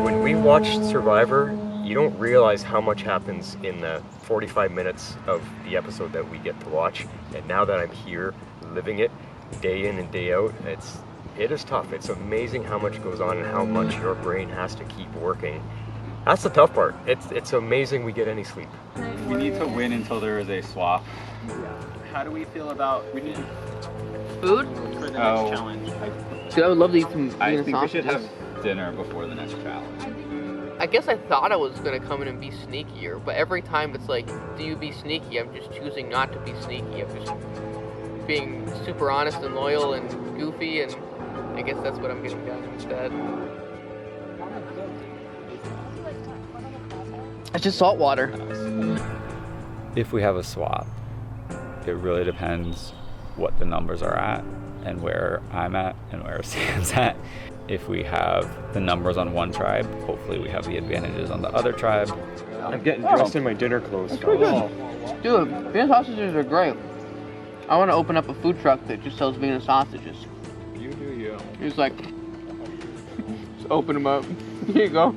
When we watch Survivor, you don't realize how much happens in the 45 minutes of the episode that we get to watch. And now that I'm here, living it day in and day out, it is tough. It's amazing how much goes on and how much your brain has to keep working. That's the tough part. It's amazing we get any sleep. We need to win until there is a swap. How do we feel about food? For the next challenge. See, I would love to eat some I vegan think we should sausages. have dinner before the next challenge. I guess I thought I was gonna come in and be sneakier, but every time it's like, do you be sneaky? I'm just choosing not to be sneaky. I'm just being super honest and loyal and goofy, and I guess that's what I'm getting done instead. It's just salt water. If we have a swap, it really depends what the numbers are at and where I'm at and where Sam's at. If we have the numbers on one tribe, hopefully we have the advantages on the other tribe. I'm getting dressed in my dinner clothes. Dude, vegan sausages are great. I want to open up a food truck that just sells vegan sausages. You do you. It's like, just open them up. Here you go.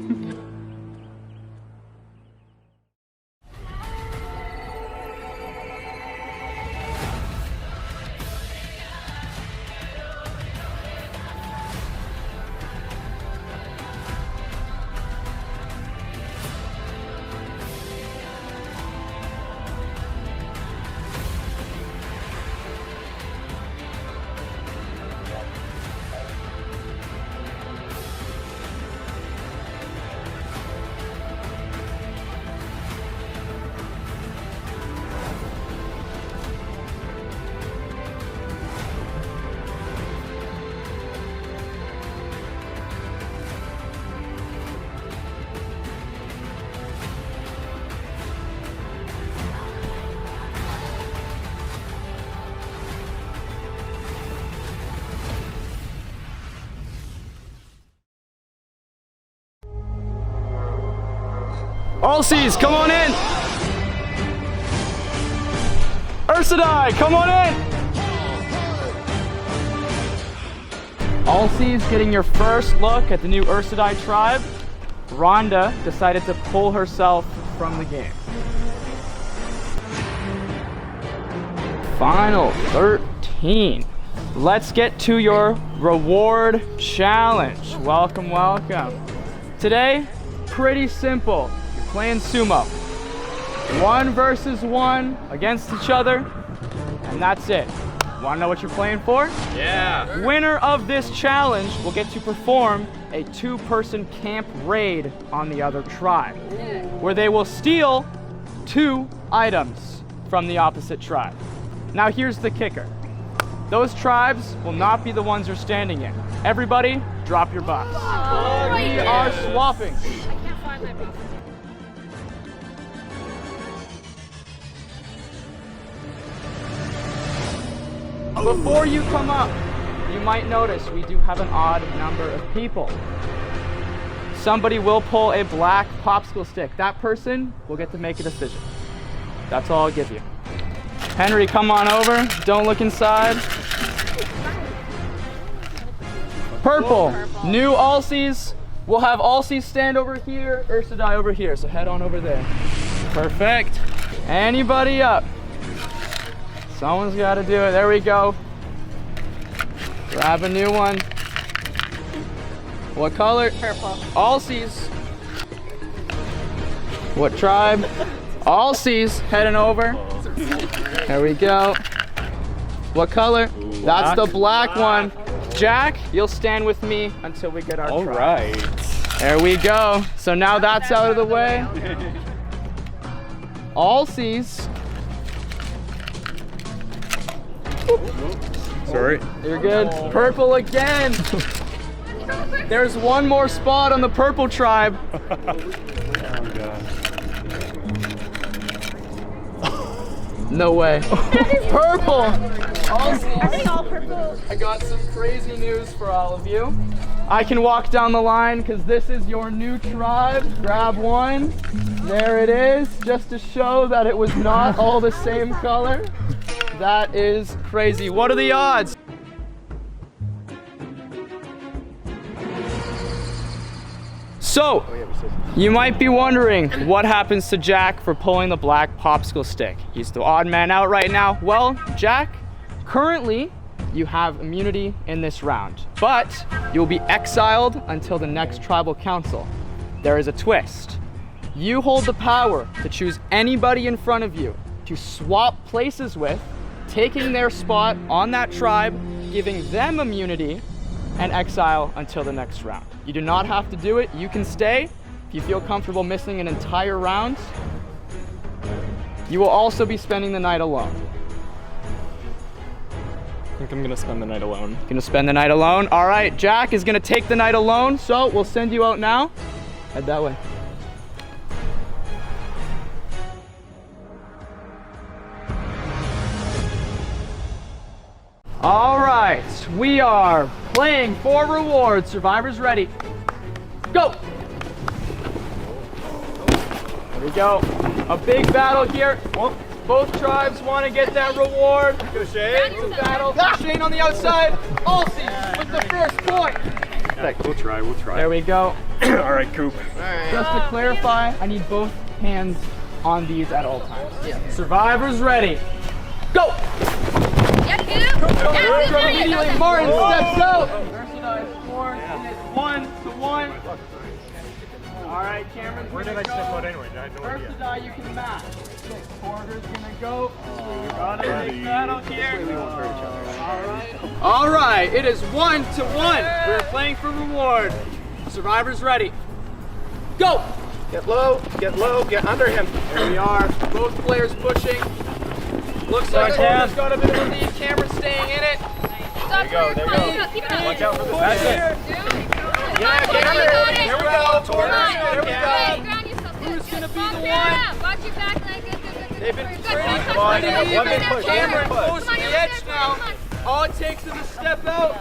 Allseas, come on in! Ursidai, come on in! Allseas getting your first look at the new Ursidai tribe. Rhonda decided to pull herself from the game. Final 13. Let's get to your reward challenge. Welcome, welcome. Today, pretty simple. You're playing sumo. 1 versus 1 against each other, and that's it. Wanna know what you're playing for? Yeah. Winner of this challenge will get to perform a 2-person camp raid on the other tribe, where they will steal 2 items from the opposite tribe. Now here's the kicker. Those tribes will not be the ones you're standing in. Everybody, drop your bucks. We are swapping. I can't find my book. Before you come up, you might notice we do have an odd number of people. Somebody will pull a black popsicle stick. That person will get to make a decision. That's all I'll give you. Henry, come on over. Don't look inside. Purple, new Allseas. We'll have Allseas stand over here, Ursidai over here. So head on over there. Perfect. Anybody up? Someone's got to do it. There we go. Grab a new one. What color? Purple. Allseas. What tribe? Allseas. Heading over. There we go. What color? That's the black one. Jack, you'll stand with me until we get our tribe. All right. There we go. So now that's out of the way. Allseas. Sorry. You're good. Purple again. There's one more spot on the purple tribe. No way. Purple. Are they all purple? I got some crazy news for all of you. I can walk down the line because this is your new tribe. Grab one. There it is, just to show that it was not all the same color. That is crazy. What are the odds? So, you might be wondering what happens to Jack for pulling the black popsicle stick. He's the odd man out right now. Well, Jack, currently you have immunity in this round, but you'll be exiled until the next tribal council. There is a twist. You hold the power to choose anybody in front of you to swap places with, taking their spot on that tribe, giving them immunity, and exile until the next round. You do not have to do it. You can stay if you feel comfortable missing an entire round. You will also be spending the night alone. I think I'm gonna spend the night alone. Gonna spend the night alone? All right, Jack is gonna take the night alone, so we'll send you out now. Head that way. All right, we are playing for rewards. Survivors ready. Go! There we go. A ig battle here. Both tribes want to get that reward. Go Shane. It's a battle. Shane on the outside. Allseas with the first point. We'll try. There we go. All right, Coop. Just to clarify, I need both hands on these at all times. Yeah. Survivors ready. Go! Immediately, Martin steps out. Versatile score. It's 1-1. All right, Cameron. Where did I step out anyway? I had no idea. Versatile, you can match. Porter's gonna go. Got a big battle here. All right, it is 1-1. We're playing for reward. Survivors ready. Go! Get low, get under him. There we are. Both players pushing. Looks like Porter's got a bit of a lead. Cameron's staying in it. There you go. Watch out for the That's it. Yeah, Cameron. Here we go. Here we go. Who's gonna be the one? Watch your back like this. They've been Good. pretty One big even. push. Cameron close to Come on, the you're edge good. now. Come on. All it takes is a step out.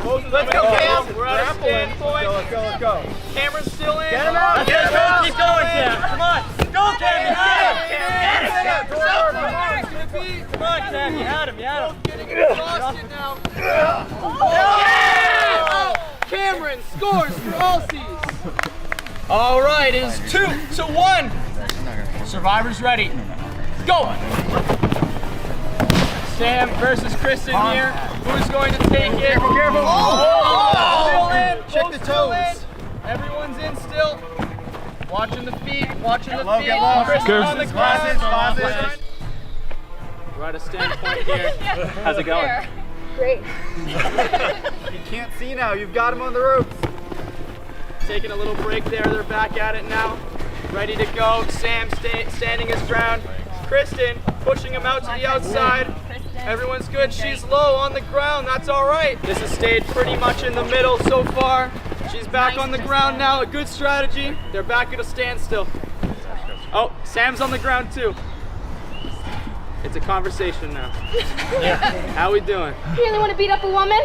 Let's go, Cam. We're at a standpoint. Let's go. Cameron's still in. Get him out. Get him out. Keep going, Cam. Come on. Go, Cam. Come on, Cam. You had him. Getting exhausted now. Cameron scores for Allseas. All right, it is 2-1. Survivors ready. Go. Sam versus Kristen here. Who's going to take it? Careful. Still in. Check the toes. Everyone's in still. Watching the feet. Get low. Kristen on the ground. Pauses. We're at a standpoint here. How's it going? Great. You can't see now. You've got him on the ropes. Taking a little break there. They're back at it now. Ready to go. Sam standing his ground. Kristen pushing him out to the outside. Everyone's good. She's low on the ground. That's all right. This has stayed pretty much in the middle so far. She's back on the ground now. A good strategy. They're back at a standstill. Oh, Sam's on the ground too. It's a conversation now. How we doing? You really want to beat up a woman?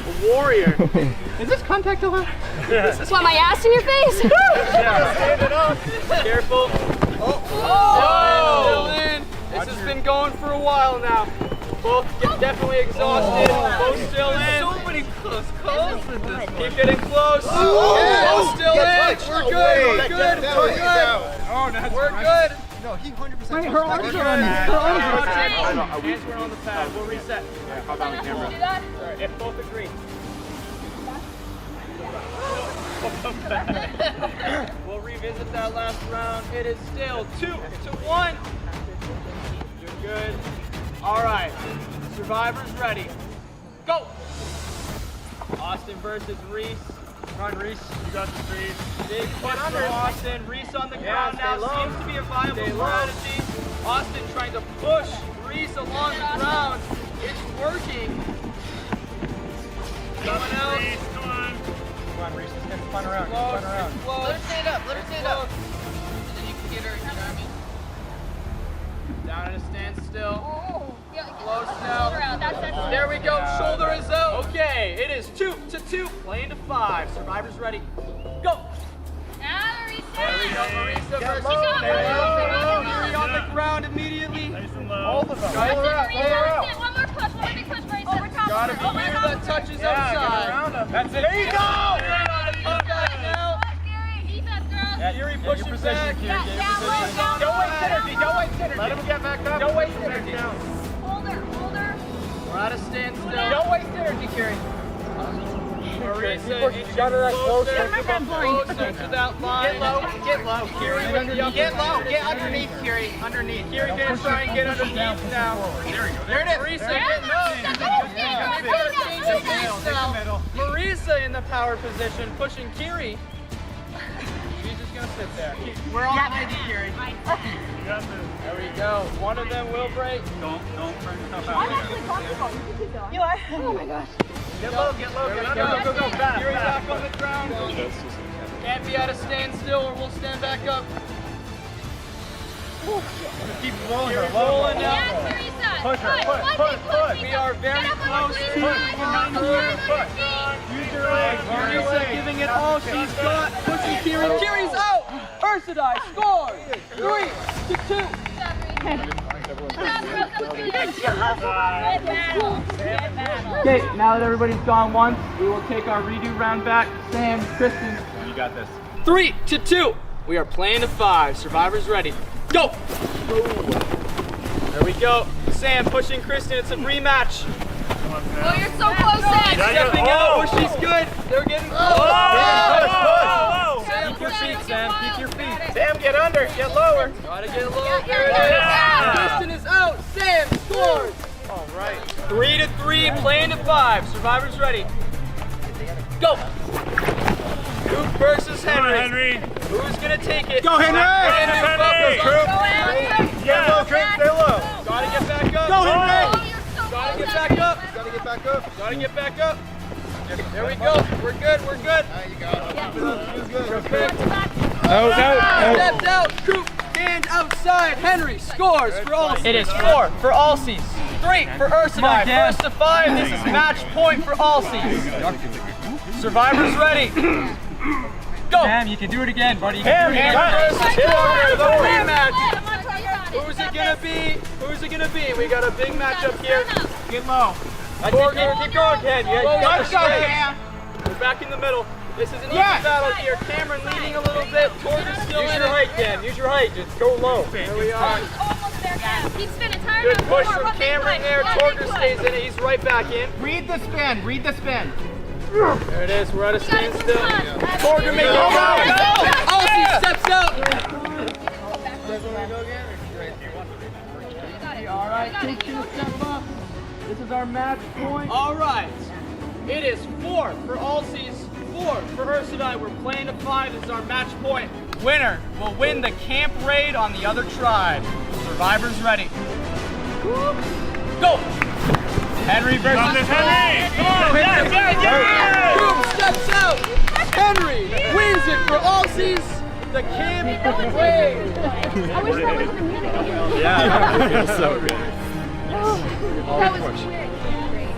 A warrior. Is this contact allowed? Just want my ass in your face? Stand it up. Careful. Still in. This has been going for a while now. Both definitely exhausted. Both still in. So many close calls. Keep getting close. Both still in. We're good. We're good. No, he 100%. Wait, her arms are on. Hands were on the pad. We'll reset. How about the camera? Do that? If both agree. We'll revisit that last round. It is still 2-1. You're good. All right. Survivors ready. Go. Austin versus Reese. Come on, Reese. You got the speed. Big push for Austin. Reese on the ground now. Seems to be a viable strategy. Austin trying to push Reese along the ground. It's working. Someone else. Come on, Reese. It's gonna spun around. Close, Spun around. close. Let her stand up. Let her stand up. And then you can get her, you know what I mean? Down at a standstill. Oh, yeah, Close shoulder now. out. That's it. There we go. Shoulder is out. Okay, it is 2-2. Playing to 5. Survivors ready. Go. Now, There we go. Marisa versus low, Mary on the ground immediately. All of them. One more push. One more big push, Marisa. Over top. Gotta be Over near top. that touches outside. That's it. There you go! Fury pushing back. Don't waste energy. Don't waste energy. Let him get back up. Don't waste energy. Hold her. We're at a standstill. Don't waste energy, Carrie. Marisa, closer to that line. Get low, Carrie. Get low. Get underneath, Carrie. Underneath. Kiri gonna try and get underneath now. There it is. Marisa getting up. Marisa in the power position, pushing Kiri. She's just gonna sit there. We're all behind you, Carrie. There we go. One of them will break. Don't burn yourself out. I'm actually comfortable. You can keep going. You are? Oh my gosh. Get low. Get under. Go. Fast. Kiri back on the ground. Can't be at a standstill or we'll stand back up. Keep rolling Kiri her. rolling now. Yes, Marisa. Push her. Push. We are very close to Use your legs. Marisa giving it all she's got. Pushing Kiri. Kiri's out. Ursadai scores. 3-2. Okay, now that everybody's gone once, we will take our redo round back. Sam, Kristen. You got this. 3-2. We are playing to 5. Survivors ready. Go! There we go. Sam pushing Kristen. It's a rematch. Oh, you're so close, Sam. Stepping out where she's good. They're getting close. Sam, Keep your feet, Sam. Keep your feet. Sam, get under. Get lower. Gotta get low. There it is. Kristen is out. Sam scores. All right. 3-3. Playing to 5. Survivors ready. Go! Coop versus Henry. Who's gonna take it? Go, Henry! Coop. Get low, Coop. Stay low. Gotta get back up. Go, Henry! Gotta get back up. Gotta get back up. Gotta get back up. There we go. We're good. You got it. Steps out. Coop. Hand outside. Henry scores for all. It is 4 for Allseas. 3 for Ursadai. First to 5. This is match point for Allseas. Survivors ready. Go. Sam, you can do it again, buddy. Hammer versus Torger, the rematch. Who's it gonna be? Who's it gonna be? We got a big matchup here. Get low. Torger, Keep going, Ken. Whoa, Let's go, straight. Cam. We're back in the middle. This is an even Yes. battle here. Cameron leading a little bit. Torger's still Use in your it. height, Cam. Use your height. Just go low. There we are. Almost there, Cam. Keep spinning. Tire Good down. push More. from One big Cameron push. there. One big Torger push. stays in it. He's right back in. Read the spin. There it is. We're at a standstill. Torger Torger making it. Allseas steps out. All right, Kate's gonna step up. This is our match point. All right. It is 4 for Allseas, 4 for Ursadai. We're playing to 5. This is our match point. Winner will win the camp raid on the other tribe. Survivors ready. Go! Henry versus Henry. Coop steps out. Henry wins it for Allseas. The camp raid. I wish that wasn't a music video. Yeah, so good. That was great.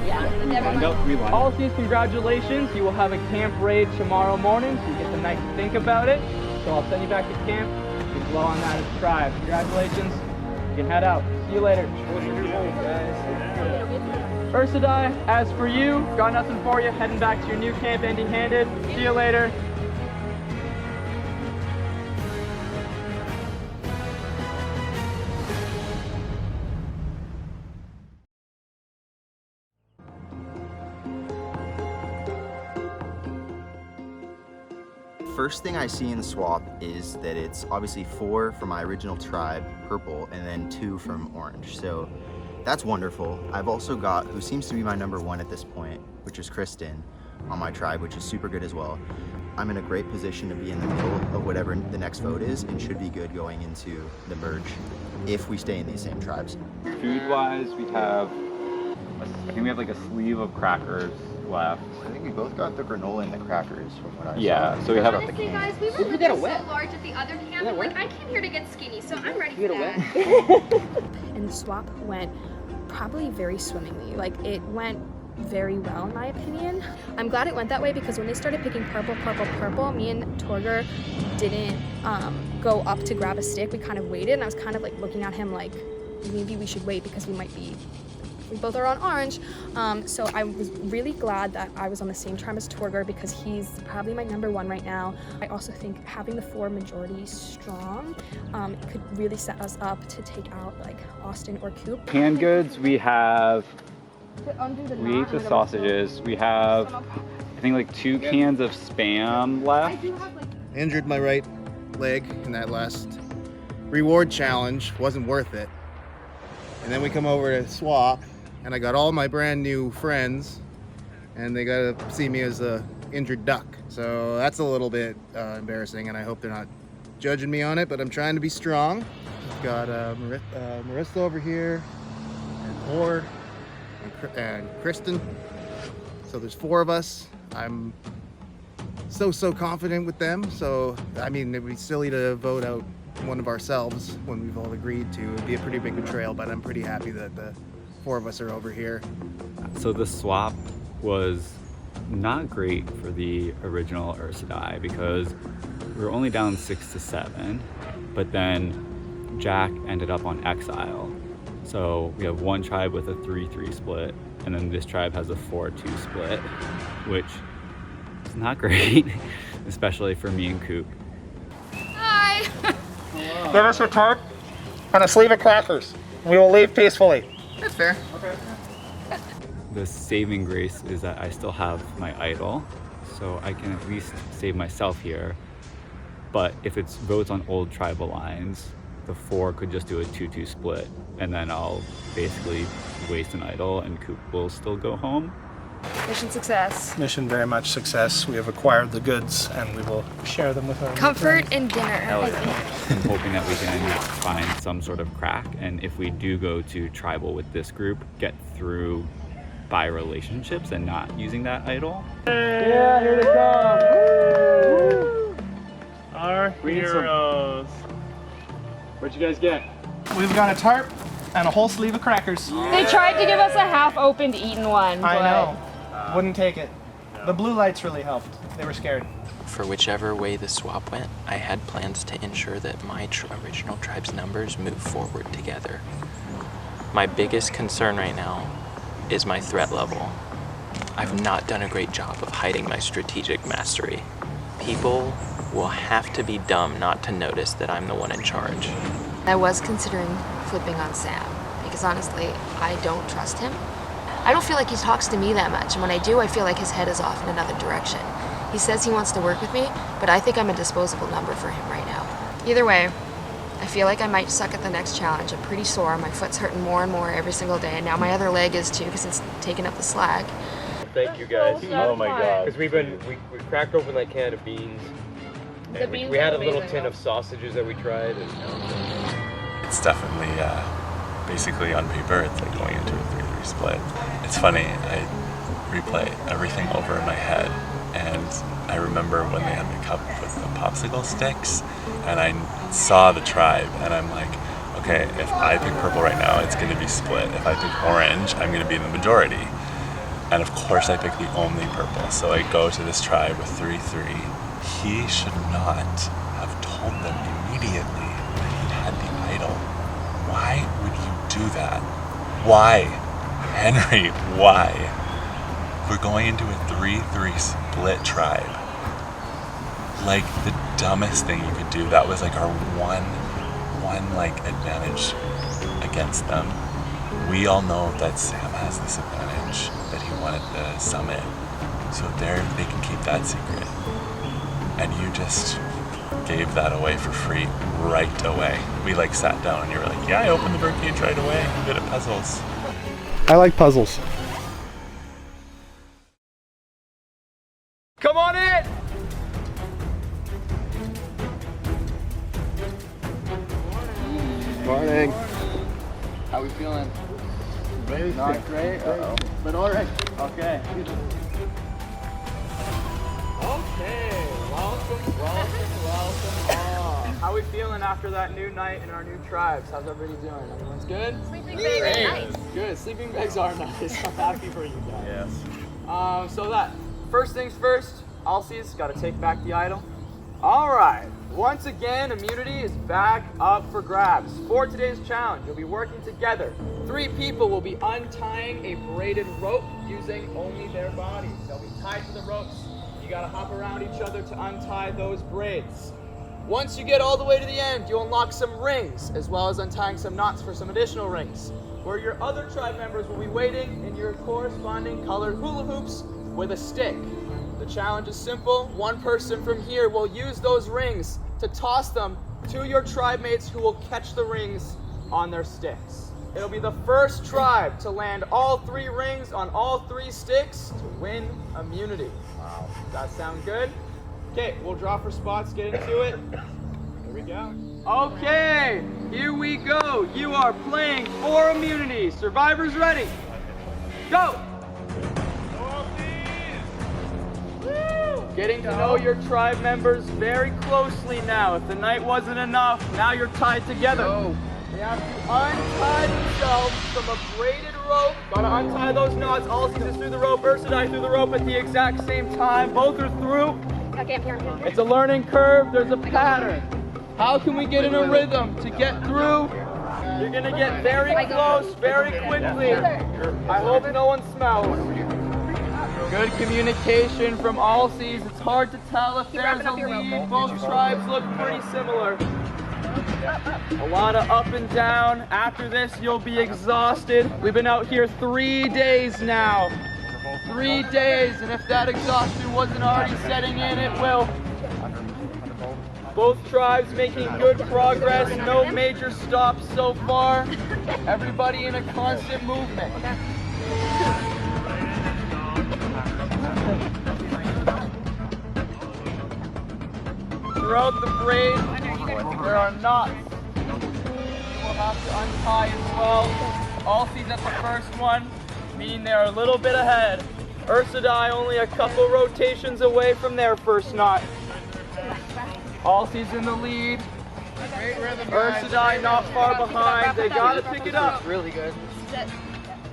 Yeah. Allseas, congratulations. You will have a camp raid tomorrow morning, so you get the night to think about it. So I'll send you back to camp. You blow on that as tribe. Congratulations. You can head out. See you later. Ursadai, as for you, got nothing for you. Heading back to your new camp empty-handed. See you later. First thing I see in the swap is that it's obviously 4 from my original tribe, purple, and then 2 from orange. So that's wonderful. I've also got who seems to be my number 1 at this point, which is Kristen, on my tribe, which is super good as well. I'm in a great position to be in the middle of whatever the next vote is and should be good going into the merge if we stay in these same tribes. Food-wise, we have, I think we have like a sleeve of crackers left. I think we both got the granola and the crackers from what I saw. Yeah, so we have Honestly, guys, we were living so large at the other camp, and like, I came here to get skinny, so I'm ready for that. And the swap went probably very swimmingly. Like, it went very well in my opinion. I'm glad it went that way because when they started picking purple, me and Torger didn't go up to grab a stick. We kind of waited, and I was kind of like looking at him like maybe we should wait because we might be We both are on orange, so I was really glad that I was on the same tribe as Torger because he's probably my number one right now. I also think having the 4 majority strong could really set us up to take out like Austin or Coop. Canned goods, we have, we ate the sausages. We have, I think like 2 cans of Spam left. Injured my right leg in that last reward challenge, wasn't worth it. And then we come over to swap, and I got all my brand new friends, and they got to see me as a injured duck. So that's a little bit embarrassing, and I hope they're not judging me on it, but I'm trying to be strong. I've got Marissa over here, and Thor, and Kristen. So there's 4 of us. I'm so confident with them. So, I mean, it'd be silly to vote out one of ourselves when we've all agreed to. It'd be a pretty big betrayal, but I'm pretty happy that the 4 of us are over here. So the swap was not great for the original Ursa Die because we were only down 6 to 7, but then Jack ended up on exile. So we have one tribe with a 3-3 split, and then this tribe has a 4-2 split, which is not great, especially for me and Coop. Hi! Give us a tarp and a sleeve of crackers. We will leave peacefully. That's fair. Okay. The saving grace is that I still have my idol, so I can at least save myself here. But if it's votes on old tribal lines, the 4 could just do a 2-2 split, and then I'll basically waste an idol and Coop will still go home. Mission success. Mission very much success. We have acquired the goods and we will share them with our Comfort and dinner. I'm hoping that we can find some sort of crack, and if we do go to tribal with this group, get through by relationships and not using that idol. Yeah, here they come. Woo! Our heroes. What'd you guys get? We've got a tarp and a whole sleeve of crackers. They tried to give us a half-opened eaten one, I but know. Wouldn't take it. The blue lights really helped. They were scared. For whichever way the swap went, I had plans to ensure that my original tribe's numbers move forward together. My biggest concern right now is my threat level. I've not done a great job of hiding my strategic mastery. People will have to be dumb not to notice that I'm the one in charge. I was considering flipping on Sam, because honestly, I don't trust him. I don't feel like he talks to me that much, and when I do, I feel like his head is off in another direction. He says he wants to work with me, but I think I'm a disposable number for him right now. Either way, I feel like I might suck at the next challenge. I'm pretty sore, my foot's hurting more and more every single day, and now my other leg is too, because it's taking up the slack. Thank you guys. Oh my god. Because we cracked open that can of beans. And we had a little tin of sausages that we tried. It's definitely, basically on paper, it's like going into a 3-3 split. It's funny, I replay everything over in my head, and I remember when they had the cup with the popsicle sticks, and I saw the tribe, and I'm like, okay, if I pick purple right now, it's going to be split. If I pick orange, I'm going to be in the majority. And of course I pick the only purple, so I go to this tribe with 3-3. He should not have told them immediately that he had the idol. Why would you do that? Why? Henry, why? We're going into a 3-3 split tribe. Like the dumbest thing you could do. That was like our one like advantage against them. We all know that Sam has this advantage, that he wanted the summit. So they can keep that secret. And you just gave that away for free right away. We like sat down and you were like, yeah, I opened the birdcage right away. I'm good at puzzles. I like puzzles. Come on in! Morning. How we feeling? Not great? Uh-oh. But alright. Okay. Okay. Welcome. How we feeling after that new night in our new tribes? How's everybody doing? Everyone's good? Sleeping bags are nice. Good. Sleeping bags are nice. I'm happy for you guys. Yes. So that, first things first, Alcy's got to take back the idol. All right. Once again, immunity is back up for grabs. For today's challenge, you'll be working together 3 people will be untying a braided rope using only their bodies. They'll be tied to the ropes. You gotta hop around each other to untie those braids. Once you get all the way to the end, you unlock some rings, as well as untying some knots for some additional rings, where your other tribe members will be waiting in your corresponding colored hula hoops with a stick. The challenge is simple. One person from here will use those rings to toss them to your tribe mates, who will catch the rings on their sticks. It'll be the first tribe to land all 3 rings on all 3 sticks to win immunity. Wow. Does that sound good? Okay, we'll draw for spots, get into it. Here we go. Okay, here we go. You are playing for immunity. Survivors ready? Go! Getting to know your tribe members very closely now. If the night wasn't enough, now you're tied together. They have to untie themselves from a braided rope. Gotta untie those knots. All seasons through the rope. Ursadai through the rope at the exact same time. Both are through. It's a learning curve. There's a pattern. How can we get in a rhythm to get through? You're gonna get very close very quickly. I hope no one smells. Good communication from all seas. It's hard to tell if there's a lead. Both tribes look pretty similar. A lot of up and down. After this, you'll be exhausted. We've been out here 3 days now. 3 days, and if that exhaustion wasn't already setting in, it will. Both tribes making good progress. No major stops so far. Everybody in a constant movement. Throughout the braid, there are knots. You will have to untie as well. All seas at the first one, meaning they're a little bit ahead. Ursadai only a couple rotations away from their first knot. All seas in the lead. Ursadai not far behind. They gotta pick it up. Really good.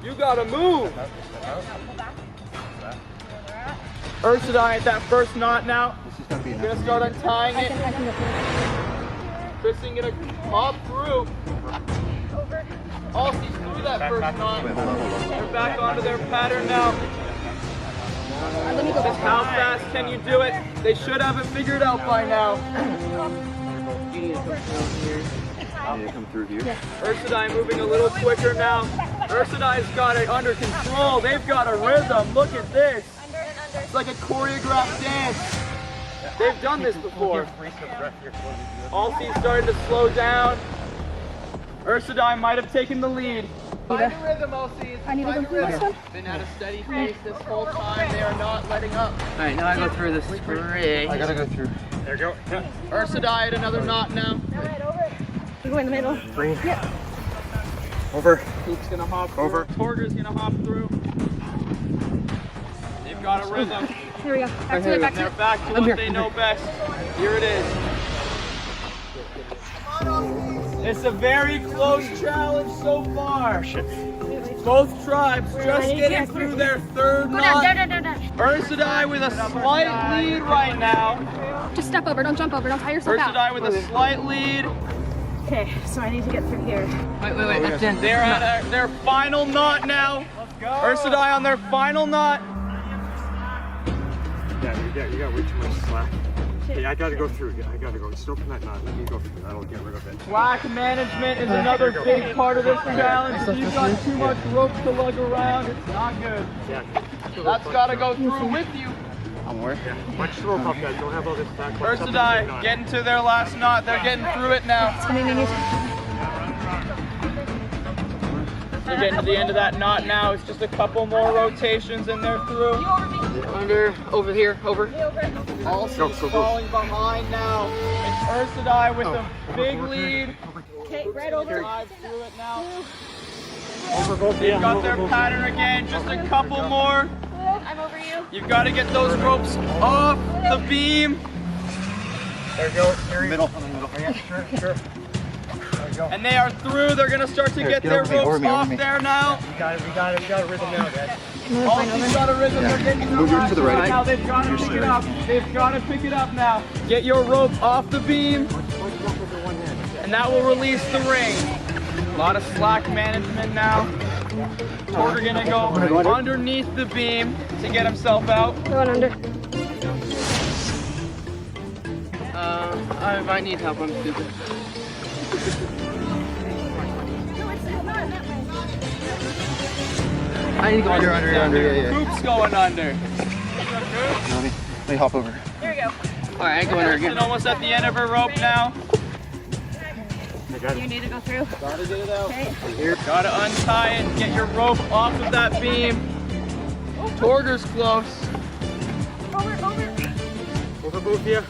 You gotta move. Ursadai at that first knot now. You're gonna start untying it. Kristen gonna hop through. All seas through that first knot. They're back onto their pattern now. Just how fast can you do it? They should have it figured out by now. You need to come through here. I need to come through here. Ursadai moving a little quicker now. Ursadai's got it under control. They've got a rhythm. Look at this. It's like a choreographed dance. They've done this before. All seas started to slow down. Ursadai might have taken the lead. Find a rhythm, all seas. I need to go through this one. Been at a steady pace this whole time. They are not letting up. Alright, now I go through this spray. I gotta go through. There you go. Ursadai at another knot now. You go in the middle. Green. Yeah. Over. Luke's gonna hop through. Over. Torger's gonna hop through. They've got a rhythm. Here we go. Back to it, back to They're it. back to what they know best. Here it is. It's a very close challenge so far. Both tribes just getting through their third knot. Down. Ursadai with a slight lead right now. Just step over, don't jump over, don't tire yourself out. Ursadai with a slight lead. Okay, so I need to get through here. Wait, that's in. They're at their final knot now. Ursadai on their final knot. Yeah, you got way too much slack. Hey, I gotta go through. I gotta go. Just open that knot. Let me go through. That'll get rid of it. Slack management is another big part of this challenge. If you've got too much rope to lug around, it's not good. Yeah. That's gotta go through with you. One more. Yeah. Watch the rope up, guys. Don't have all this back. Ursadai getting to their last knot. They're getting through it now. They're getting to the end of that knot now. It's just a couple more rotations and they're through. Under, over here, over. All seas falling behind now. It's Ursadai with a big lead. Okay, right over. Drive through it now. Over both. They've got their pattern again. Just a couple more. I'm over you. You've got to get those ropes off the beam. There you go. Middle. Yeah, sure. And they are through. They're going to start to get their ropes off there now. We got a rhythm now, guys. All seas got a rhythm. They're getting to the last to the right. now. They've got to pick it up. They've got to pick it up now. Get your rope off the beam. And that will release the ring. A lot of slack management now. We're gonna go underneath the beam to get himself out. Going under. I need help, I'm stupid. I need to go under. Yeah. Coop's going under. Let me hop over. There we go. Alright, I go under again. Almost at the end of her rope now. You need to go through. Gotta get it out. Okay. Gotta untie it, get your rope off of that beam. Torger's close. Over both of you.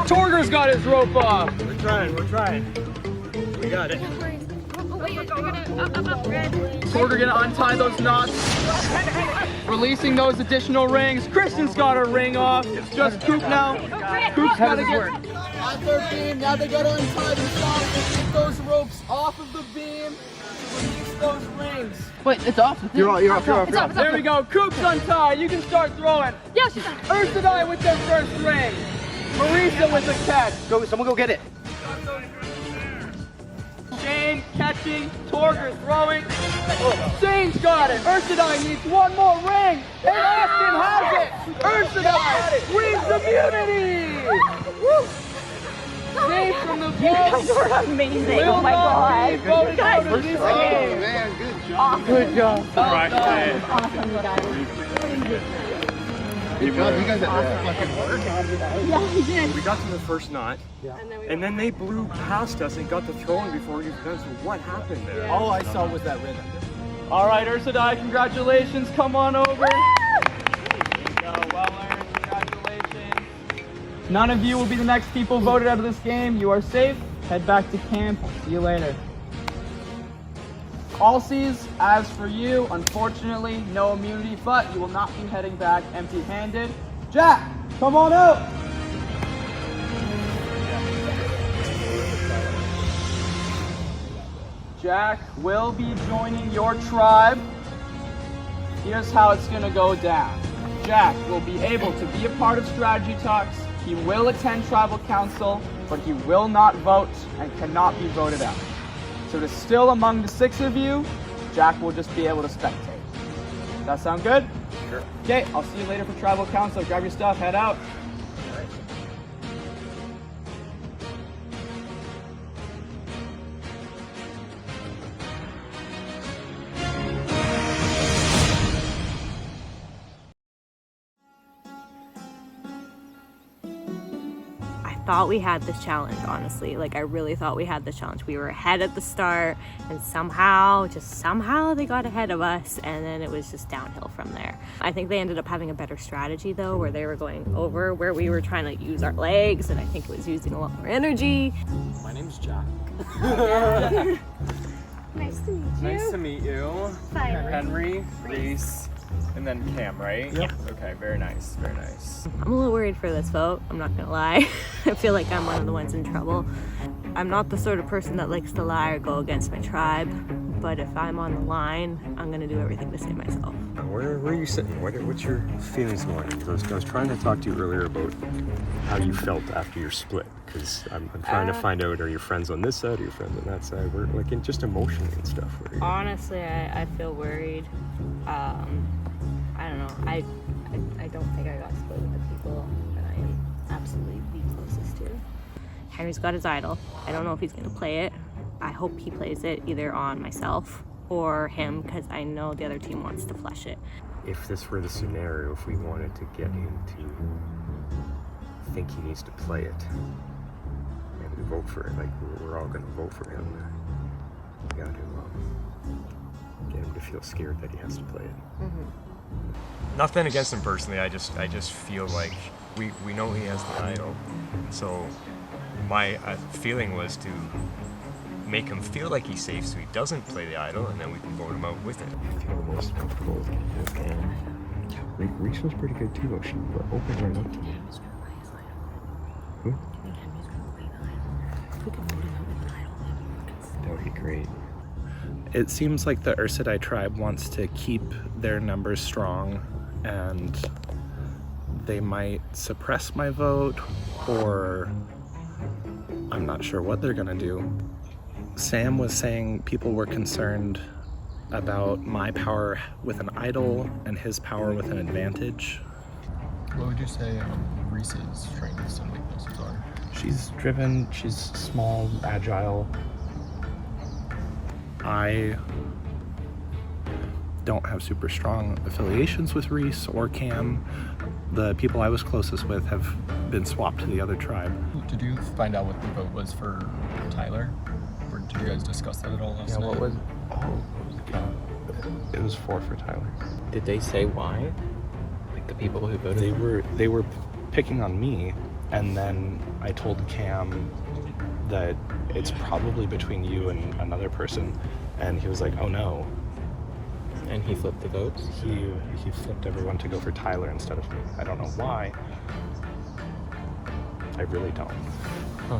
Torger's got his rope off. We're trying. We got it. Oh, wait, I gotta up, red. Torger gonna untie those knots. Releasing those additional rings. Kristen's got her ring off. It's just Coop now. Coop's gotta get on their beam. Now they gotta untie the knots and get those ropes off of the beam to release those rings. Wait, it's off. You're off. There we go. Coop's untied. You can start throwing. Yeah, she's done. Ursadai with their first ring. Marisa with the catch. Someone go get it. Shane catching. Torger throwing. Shane's got it. Ursadai needs one more ring. And Austin has it. Ursadai wins immunity. Woo! Shane from the boat. You guys are amazing. Oh my god. Voted out of this Oh game. man, good job. Awesome. Good job. Awesome, you guys. You guys had fucking work. Yeah, we did. We got to the first knot, and then they blew past us and got the throwing before we done. So what happened there? All I saw was that rhythm. All right, Ursadai, congratulations. Come on over. There you go. Well earned. Congratulations. None of you will be the next people voted out of this game. You are safe. Head back to camp. See you later. Allsies, as for you, unfortunately, no immunity, but you will not be heading back empty-handed. Jack, come on out. Jack will be joining your tribe. Here's how it's gonna go down. Jack will be able to be a part of strategy talks. He will attend tribal council, but he will not vote and cannot be voted out. So to still among the 6 of you, Jack will just be able to spectate. Does that sound good? Sure. Okay, I'll see you later for tribal council. Grab your stuff, head out. Thought we had this challenge, honestly. Like, I really thought we had this challenge. We were ahead at the start, and somehow they got ahead of us, and then it was just downhill from there. I think they ended up having a better strategy though, where they were going over where we were trying to use our legs, and I think it was using a lot more energy. My name's Jack. Nice to meet you. Nice to meet you. Fine. Henry, Reese, and then Cam, right? Yeah. Okay, very nice, very nice. I'm a little worried for this vote, I'm not gonna lie. I feel like I'm one of the ones in trouble. I'm not the sort of person that likes to lie or go against my tribe, but if I'm on the line, I'm gonna do everything to save myself. Where are you sitting? What's your feelings going? I was trying to talk to you earlier about how you felt after your split, because I'm trying to find out, are your friends on this side or your friends on that side? We're like just emotionally and stuff. Honestly, I feel worried. I don't know. I don't think I got split with the people that I am absolutely the closest to. Henry's got his idol. I don't know if he's gonna play it. I hope he plays it either on myself or him, because I know the other team wants to flush it. If this were the scenario, if we wanted to get him to think he needs to play it, and we vote for it, like we're all gonna vote for him, we got to get him to feel scared that he has to play it. Nothing against him personally. I just feel like we know he has the idol, so my feeling was to make him feel like he's safe, so he doesn't play the idol, and then we can vote him out with it. I feel the most comfortable with Cam. Reese was pretty good too, though. She opened right up to me. Who? That would be great. It seems like the Ursadai tribe wants to keep their numbers strong, and they might suppress my vote, or I'm not sure what they're gonna do. Sam was saying people were concerned about my power with an idol and his power with an advantage. What would you say Reese's strengths and weaknesses are? She's driven, she's small, agile. I don't have super strong affiliations with Reese or Cam. The people I was closest with have been swapped to the other tribe. Did you find out what the vote was for Tyler? Or did you guys discuss that at all last night? What was? Oh, God. It was 4 for Tyler. Did they say why? Like the people who voted? They were picking on me, and then I told Cam that it's probably between you and another person, and he was like, "Oh no." And he flipped the votes? He flipped everyone to go for Tyler instead of me. I don't know why. I really don't. Huh.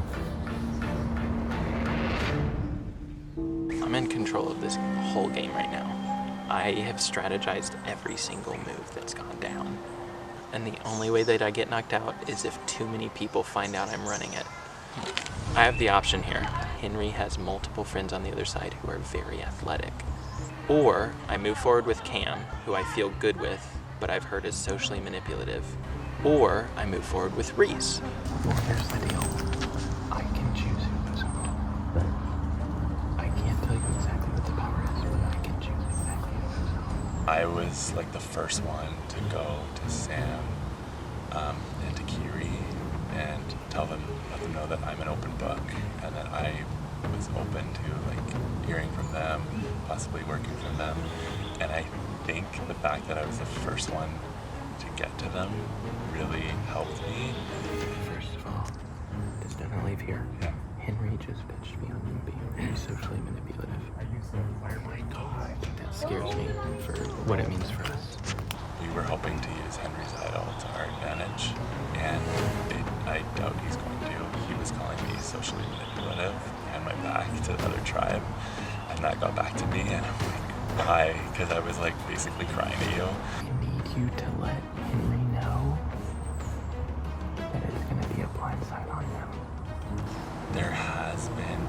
I'm in control of this whole game right now. I have strategized every single move that's gone down. And the only way that I get knocked out is if too many people find out I'm running it. I have the option here. Henry has multiple friends on the other side who are very athletic. Or I move forward with Cam, who I feel good with, but I've heard is socially manipulative. Or I move forward with Reese. Well, here's the deal. I can choose who goes home. I can't tell you exactly what the power is, but I can choose exactly who goes home. I was like the first one to go to Sam and to Kiri and let them know that I'm an open book and that I was open to like hearing from them, possibly working from them. And I think the fact that I was the first one to get to them really helped me. First of all, just don't leave here. Yeah. Henry just pitched me on him being very socially manipulative. Oh my God. That scares me for what it means for us. We were hoping to use Henry's idol to our advantage, and I doubt he's going to. He was calling me socially manipulative and my back to the other tribe, and that got back to me, and I'm like, why? Because I was like basically crying to you. I need you to let Henry know that it's going to be a blindside on him. There has been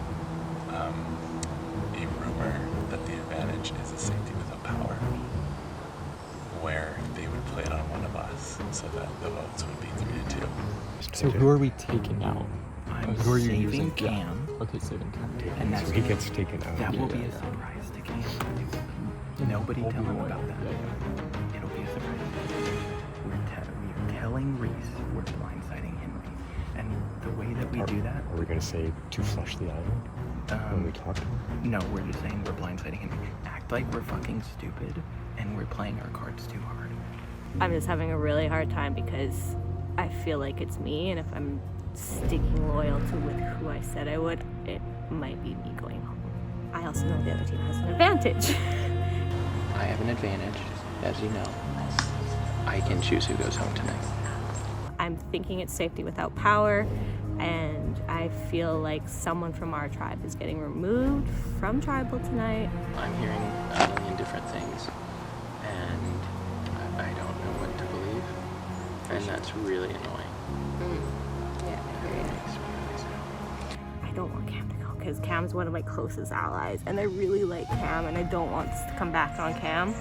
a rumor that the advantage is a safety without power, where they would play it on one of us so that the votes would be 3-2. So who are we taking out? Who are you saving using? Cam. Yeah. Okay, saving Cam. And that's he gets taken out. That will be a surprise to Cam. Nobody tell him about that. It'll be a surprise. We're telling Reese we're blindsiding Henry. And the way that we do that... Are we going to say to flush the island when we talk to him? No, we're just saying we're blindsiding Henry. Act like we're fucking stupid and we're playing our cards too hard. I'm just having a really hard time because I feel like it's me, and if I'm sticking loyal to with who I said I would, it might be me going home. I also know the other team has an advantage. I have an advantage, as you know. I can choose who goes home tonight. I'm thinking it's safety without power, and I feel like someone from our tribe is getting removed from tribal tonight. I'm hearing a million different things, and I don't know what to believe, and that's really annoying. Yeah, I don't want Cam to go because Cam's one of my closest allies, and I really like Cam, and I don't want this to come back on Cam.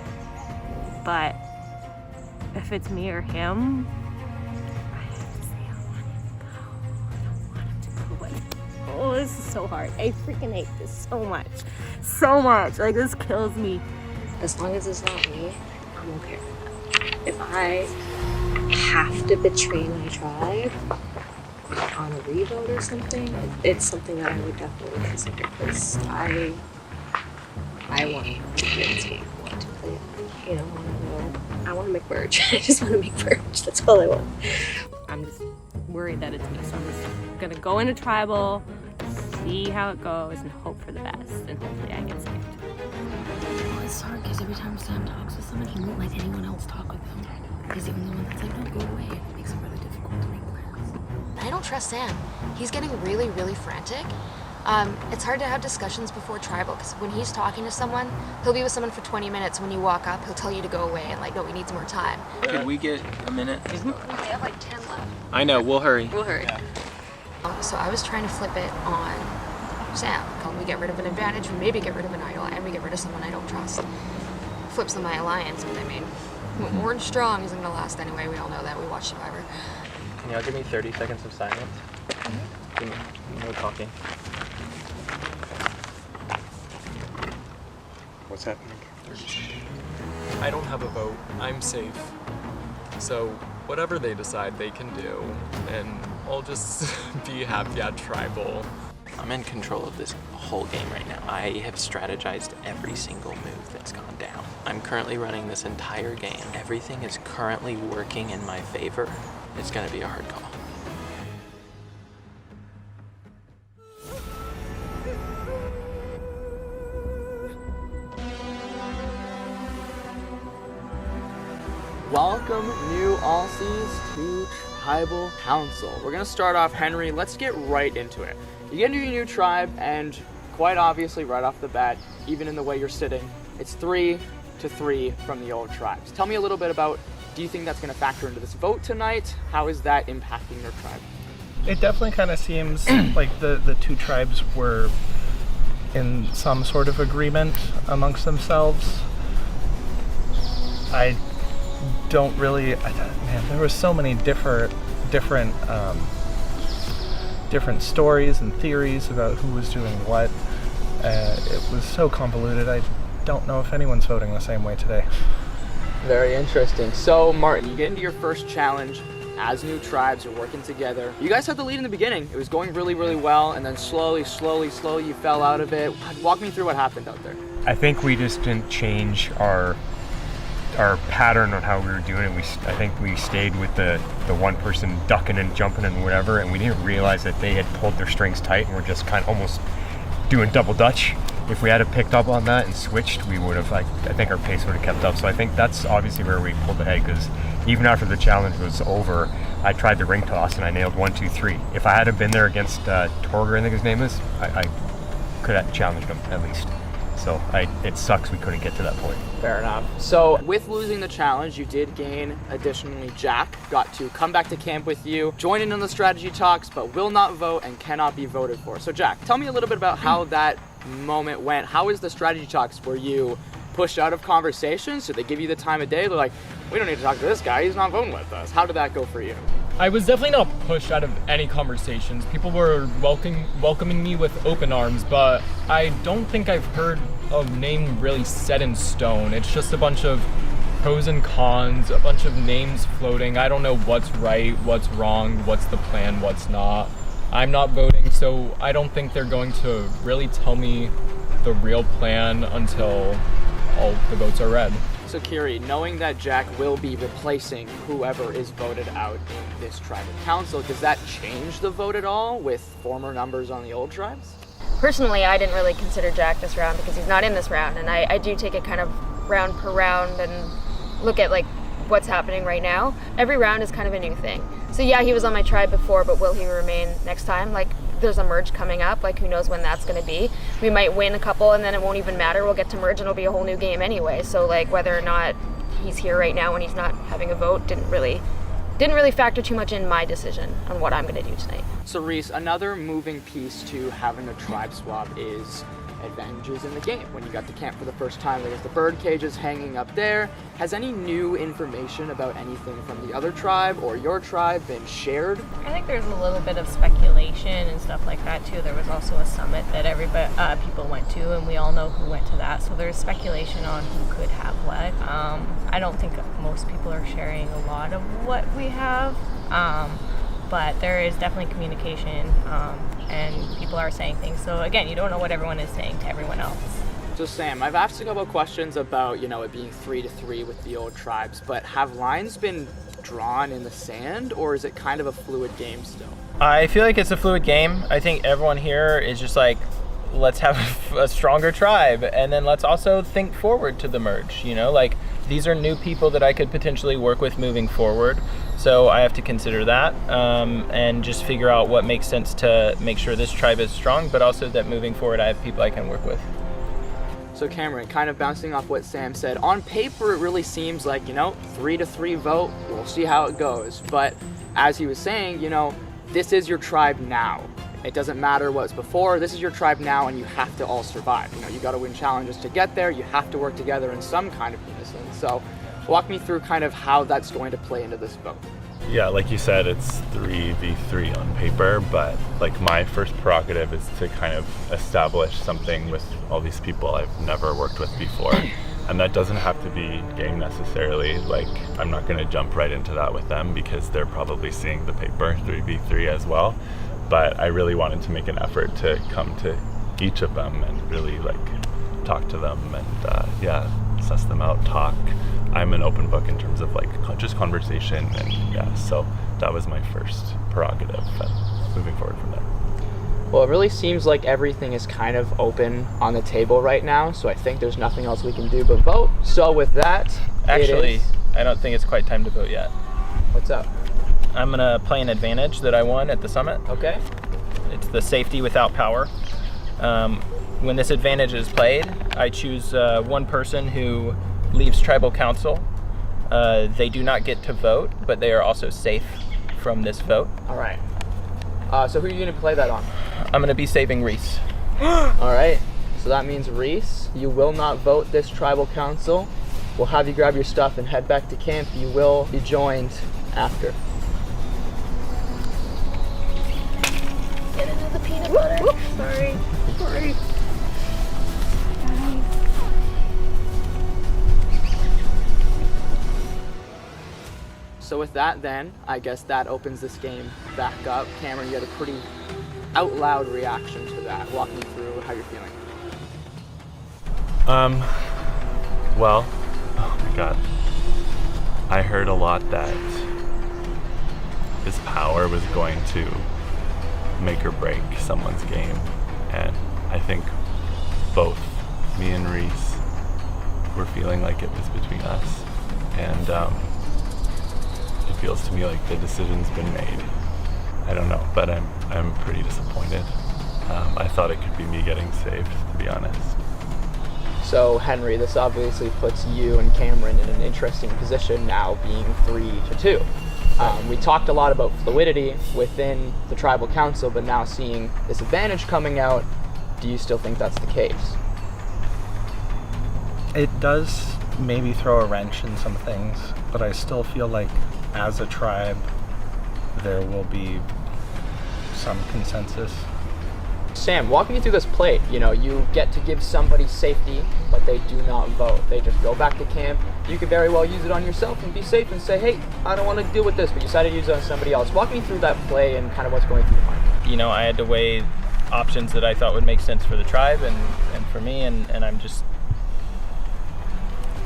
But if it's me or him, I have to say I want him to go. I don't want him to go, but oh, this is so hard. I freaking hate this so much. So much. Like, this kills me. As long as it's not me, I'm okay with that. If I have to betray my tribe on a revote or something, it's something that I would definitely consider, because I want to convince people to play, you know, I want to make merge. I just want to make merge. That's all I want. I'm just worried that it's me, so I'm just gonna go into tribal, see how it goes, and hope for the best, and hopefully I get saved. Well, it's hard because every time Sam talks with someone, he won't let anyone else talk with them. He's even the one that's like, no, go away. It makes it really difficult to make plans. I don't trust Sam. He's getting really, really frantic. It's hard to have discussions before tribal, because when he's talking to someone, he'll be with someone for 20 minutes. When you walk up, he'll tell you to go away and like, no, he needs more time. Could we get a minute? We have like 10 left. I know, we'll hurry. We'll hurry. So I was trying to flip it on Sam. We get rid of an advantage, we maybe get rid of an idol, and we get rid of someone I don't trust. Flips on my alliance, but I mean, Orange Strong isn't gonna last anyway, we all know that, we watch Survivor. Can y'all give me 30 seconds of silence? Give me, no talking. What's happening? I don't have a vote. I'm safe. So whatever they decide they can do, and I'll just be happy at tribal. I'm in control of this whole game right now. I have strategized every single move that's gone down. I'm currently running this entire game. Everything is currently working in my favor. It's gonna be a hard call. Welcome, new Aussies, to Tribal Council. We're gonna start off, Henry. Let's get right into it. You get into your new tribe, and quite obviously, right off the bat, even in the way you're sitting, it's 3-3 from the old tribes. Tell me a little bit about, do you think that's gonna factor into this vote tonight? How is that impacting your tribe? It definitely kind of seems like the two tribes were in some sort of agreement amongst themselves. I don't really, man, there were so many different stories and theories about who was doing what. It was so convoluted. I don't know if anyone's voting the same way today. Very interesting. So, Martin, you get into your first challenge as new tribes, you're working together. You guys had the lead in the beginning. It was going really, really well, and then slowly, you fell out of it. Walk me through what happened out there. I think we just didn't change our pattern on how we were doing it. I think we stayed with the one person ducking and jumping and whatever, and we didn't realize that they had pulled their strings tight and were just kind of almost doing double dutch. If we had picked up on that and switched, we would have, I think our pace would have kept up. So I think that's obviously where we pulled ahead, because even after the challenge was over, I tried the ring toss and I nailed 1, 2, 3. If I had been there against Torger, I think his name is, I could have challenged him at least. So it sucks we couldn't get to that point. Fair enough. So with losing the challenge, you did gain, additionally, Jack got to come back to camp with you, join in on the strategy talks, but will not vote and cannot be voted for. So Jack, tell me a little bit about how that moment went. How was the strategy talks? Were you pushed out of conversations? Did they give you the time of day? They're like, we don't need to talk to this guy, he's not voting with us. How did that go for you? I was definitely not pushed out of any conversations. People were welcoming me with open arms, but I don't think I've heard a name really set in stone. It's just a bunch of pros and cons, a bunch of names floating. I don't know what's right, what's wrong, what's the plan, what's not. I'm not voting, so I don't think they're going to really tell me the real plan until all the votes are read. So Kiri, knowing that Jack will be replacing whoever is voted out in this tribal council, does that change the vote at all with former numbers on the old tribes? Personally, I didn't really consider Jack this round because he's not in this round, and I do take it kind of round per round and look at like what's happening right now. Every round is kind of a new thing. So yeah, he was on my tribe before, but will he remain next time? Like, there's a merge coming up, like who knows when that's going to be. We might win a couple and then it won't even matter. We'll get to merge and it'll be a whole new game anyway. So like whether or not he's here right now when he's not having a vote didn't really factor too much in my decision on what I'm going to do tonight. So Reese, another moving piece to having a tribe swap is advantages in the game. When you got to camp for the first time, there's the bird cages hanging up there. Has any new information about anything from the other tribe or your tribe been shared? I think there's a little bit of speculation and stuff like that too. There was also a summit that people went to, and we all know who went to that. So there's speculation on who could have what. I don't think most people are sharing a lot of what we have, but there is definitely communication, and people are saying things. So again, you don't know what everyone is saying to everyone else. So Sam, I've asked a couple questions about, it being 3-3 with the old tribes, but have lines been drawn in the sand, or is it kind of a fluid game still? I feel like it's a fluid game. I think everyone here is just like, let's have a stronger tribe, and then let's also think forward to the merge, like these are new people that I could potentially work with moving forward. So I have to consider that and just figure out what makes sense to make sure this tribe is strong, but also that moving forward I have people I can work with. So Cameron, kind of bouncing off what Sam said, on paper it really seems like, 3-3 vote, we'll see how it goes. But as he was saying, this is your tribe now. It doesn't matter what's before. This is your tribe now, and you have to all survive. You know, you got to win challenges to get there. You have to work together in some kind of unison. So walk me through kind of how that's going to play into this vote. Yeah, like you said, it's 3v3 on paper, but like my first prerogative is to kind of establish something with all these people I've never worked with before. And that doesn't have to be game necessarily. Like, I'm not going to jump right into that with them because they're probably seeing the paper 3v3 as well. But I really wanted to make an effort to come to each of them and really like talk to them and suss them out, talk. I'm an open book in terms of like just conversation, and so that was my first prerogative and moving forward from there. Well, it really seems like everything is kind of open on the table right now, so I think there's nothing else we can do but vote. So with that, Actually, I don't think it's quite time to vote yet. What's up? I'm gonna play an advantage that I won at the summit. Okay. It's the safety without power. When this advantage is played, I choose one person who leaves tribal council. They do not get to vote, but they are also safe from this vote. All right. So who are you gonna play that on? I'm gonna be saving Reese. All right. So that means Reese, you will not vote this tribal council. We'll have you grab your stuff and head back to camp. You will be joined after. Get into the peanut butter. Whoop. Sorry. So with that then, I guess that opens this game back up. Cameron, you had a pretty out loud reaction to that. Walk me through how you're feeling. Well, oh my god. I heard a lot that his power was going to make or break someone's game, and I think both me and Reese were feeling like it was between us, and it feels to me like the decision's been made. I don't know, but I'm pretty disappointed. I thought it could be me getting saved, to be honest. So Henry, this obviously puts you and Cameron in an interesting position now, being 3-2. We talked a lot about fluidity within the tribal council, but now seeing this advantage coming out, do you still think that's the case? It does maybe throw a wrench in some things, but I still feel like as a tribe, there will be some consensus. Sam, walk me through this plate. You know, you get to give somebody safety, but they do not vote. They just go back to camp. You could very well use it on yourself and be safe and say, hey, I don't want to deal with this, but you decided to use it on somebody else. Walk me through that play and kind of what's going through your mind. You know, I had to weigh options that I thought would make sense for the tribe and for me, and I'm just,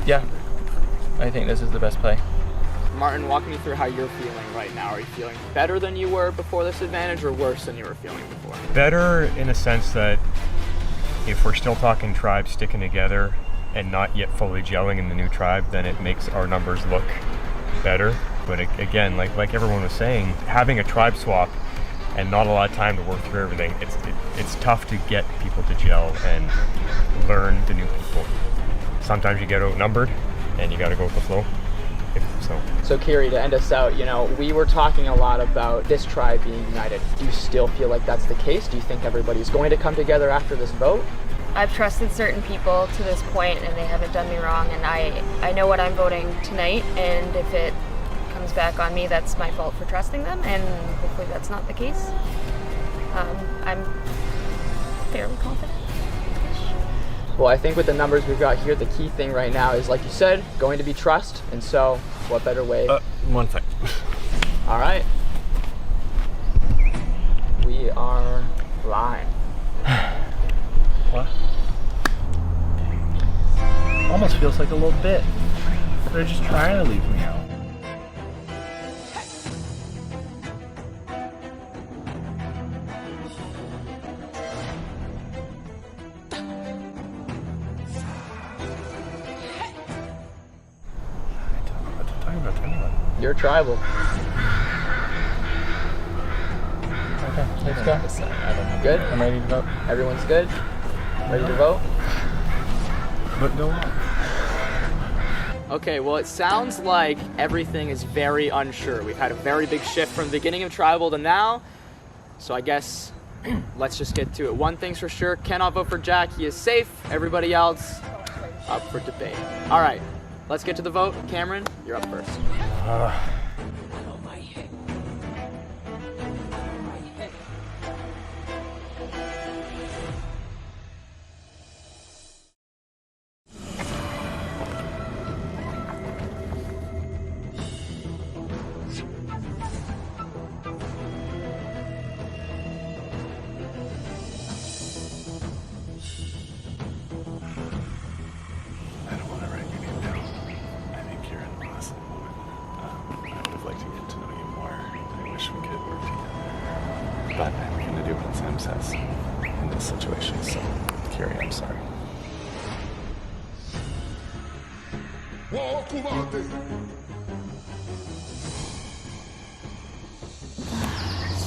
yeah, I think this is the best play. Martin, walk me through how you're feeling right now. Are you feeling better than you were before this advantage, or worse than you were feeling before? Better in a sense that if we're still talking tribes sticking together and not yet fully gelling in the new tribe, then it makes our numbers look better. But again, like everyone was saying, having a tribe swap and not a lot of time to work through everything, it's tough to get people to gel and learn the new people. Sometimes you get outnumbered and you got to go with the flow. So Kiri, to end us out, you know, we were talking a lot about this tribe being united. Do you still feel like that's the case? Do you think everybody's going to come together after this vote? I've trusted certain people to this point and they haven't done me wrong, and I know what I'm voting tonight, and if it comes back on me, that's my fault for trusting them, and hopefully that's not the case. I'm fairly confident. Well, I think with the numbers we've got here, the key thing right now is, like you said, going to be trust, and so what better way? One thing. All right. We are live. What? Almost feels like a little bit. They're just trying to leave me out. You're tribal. Okay, let's go. Good? I'm ready to vote. Everyone's good? Ready to vote? But go on. Okay, well, it sounds like everything is very unsure. We've had a very big shift from the beginning of tribal to now, so I guess let's just get to it. One thing's for sure, cannot vote for Jack. He is safe. Everybody else up for debate. All right, let's get to the vote. Cameron, you're up first. But I'm going to do what Sam says in this situation, so Kiri, I'm sorry.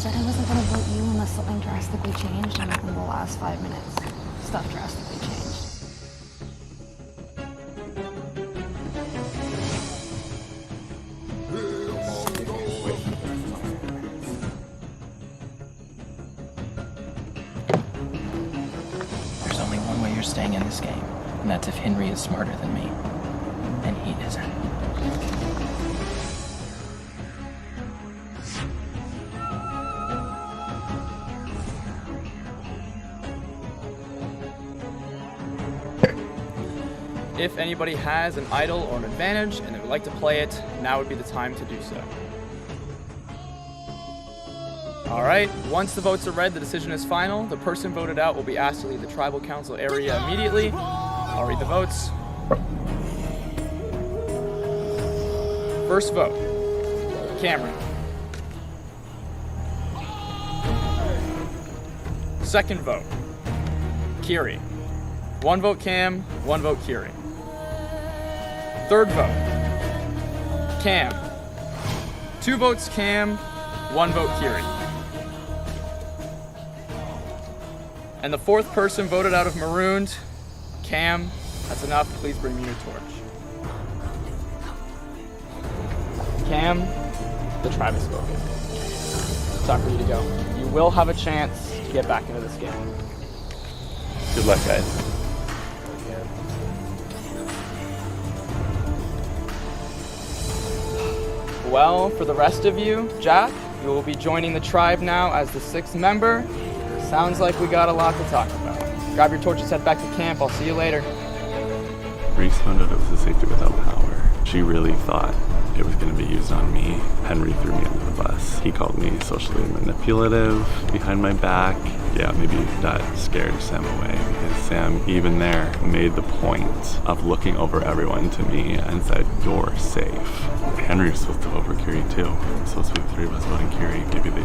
Said I wasn't gonna vote you unless something drastically changed, and within the last 5 minutes, stuff drastically changed. There's only one way you're staying in this game, and that's if Henry is smarter than me. And he isn't. If anybody has an idol or an advantage and they would like to play it, now would be the time to do so. All right, once the votes are read, the decision is final. The person voted out will be asked to leave the tribal council area immediately. I'll read the votes. First vote, Cameron. Second vote, Kiri. 1 vote Cam, 1 vote Kiri. Third vote, Cam. 2 votes Cam, 1 vote Kiri. And the fourth person voted out of Marooned, Cam. That's enough. Please bring me your torch. Cam, the tribe has spoken. It's time for you to go. You will have a chance to get back into this game. Good luck, guys. Well, for the rest of you, Jack, you will be joining the tribe now as the 6th member. Sounds like we got a lot to talk about. Grab your torches, head back to camp. I'll see you later. Reese found out it was a safety without power. She really thought it was going to be used on me. Henry threw me under the bus. He called me socially manipulative behind my back. Yeah, maybe that scared Sam away because Sam, even there, made the point of looking over everyone to me and said, "You're safe." Henry was supposed to vote for Kiri too. It was supposed to be the 3 of us voting Kiri. Maybe they